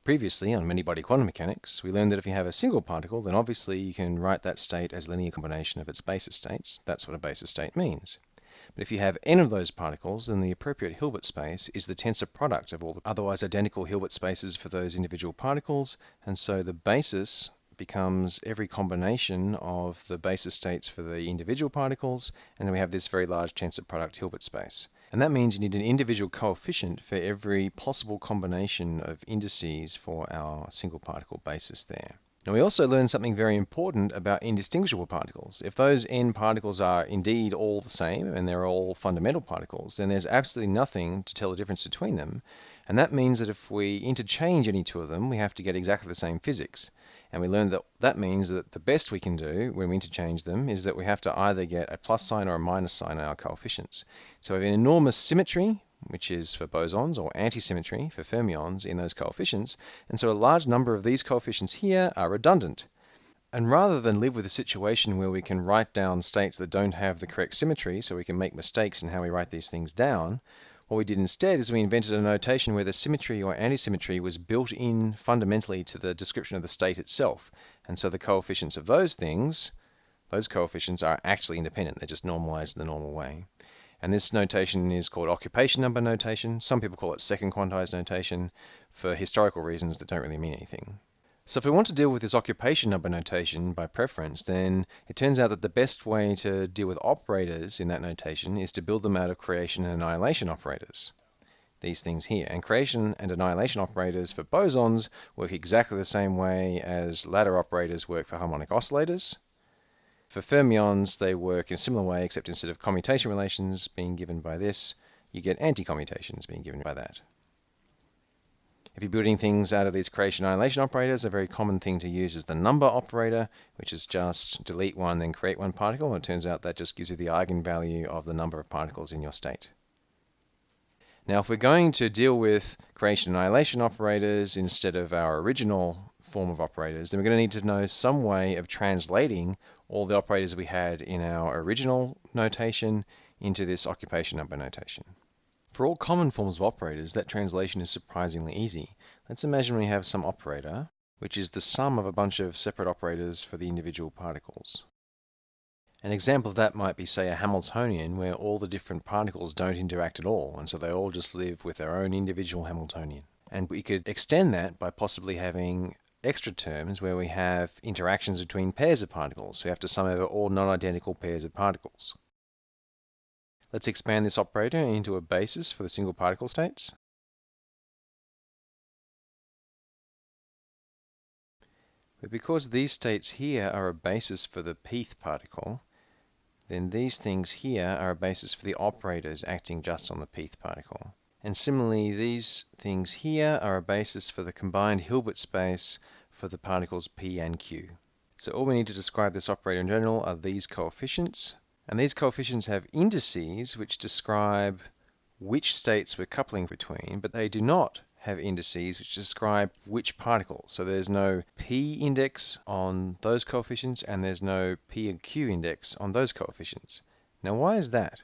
Previously, on many-body quantum mechanics, we learned that if you have a single particle, then obviously you can write that state as a linear combination of its basis states. That's what a basis state means. But if you have n of those particles, then the appropriate Hilbert space is the tensor product of all the otherwise identical Hilbert spaces for those individual particles, and so the basis becomes every combination of the basis states for the individual particles, and then we have this very large tensor product Hilbert space. And that means you need an individual coefficient for every possible combination of indices for our single particle basis there. Now we also learned something very important about indistinguishable particles. If those n particles are indeed all the same and they're all fundamental particles, then there's absolutely nothing to tell the difference between them. And that means that if we interchange any two of them, we have to get exactly the same physics. And we learned that that means that the best we can do when we interchange them is that we have to either get a plus sign or a minus sign in our coefficients. So we have an enormous symmetry, which is for bosons, or antisymmetry for fermions in those coefficients, and so a large number of these coefficients here are redundant. And rather than live with a situation where we can write down states that don't have the correct symmetry, so we can make mistakes in how we write these things down, what we did instead is we invented a notation where the symmetry or antisymmetry was built in fundamentally to the description of the state itself. And so the coefficients of those things, those coefficients are actually independent. They're just normalized in the normal way. And this notation is called occupation number notation. Some people call it second quantized notation for historical reasons that don't really mean anything. So if we want to deal with this occupation number notation by preference, then it turns out that the best way to deal with operators in that notation is to build them out of creation and annihilation operators. These things here. And creation and annihilation operators for bosons work exactly the same way as ladder operators work for harmonic oscillators. For fermions, they work in a similar way, except instead of commutation relations being given by this, you get anti-commutations being given by that. If you're building things out of these creation-annihilation operators, a very common thing to use is the number operator, which is just delete one, then create one particle, and it turns out that just gives you the eigenvalue of the number of particles in your state. Now, if we're going to deal with creation-annihilation operators instead of our original form of operators, then we're going to need to know some way of translating all the operators we had in our original notation into this occupation number notation. For all common forms of operators, that translation is surprisingly easy. Let's imagine we have some operator, which is the sum of a bunch of separate operators for the individual particles. An example of that might be, say, a Hamiltonian, where all the different particles don't interact at all, and so they all just live with their own individual Hamiltonian. And we could extend that by possibly having extra terms where we have interactions between pairs of particles. We have to sum over all non-identical pairs of particles. Let's expand this operator into a basis for the single particle states. But because these states here are a basis for the pth particle, then these things here are a basis for the operators acting just on the pth particle. And similarly, these things here are a basis for the combined Hilbert space for the particles p and q. So all we need to describe this operator in general are these coefficients. And these coefficients have indices which describe which states we're coupling between, but they do not have indices which describe which particles. So there's no p index on those coefficients, and there's no p and q index on those coefficients. Now, why is that?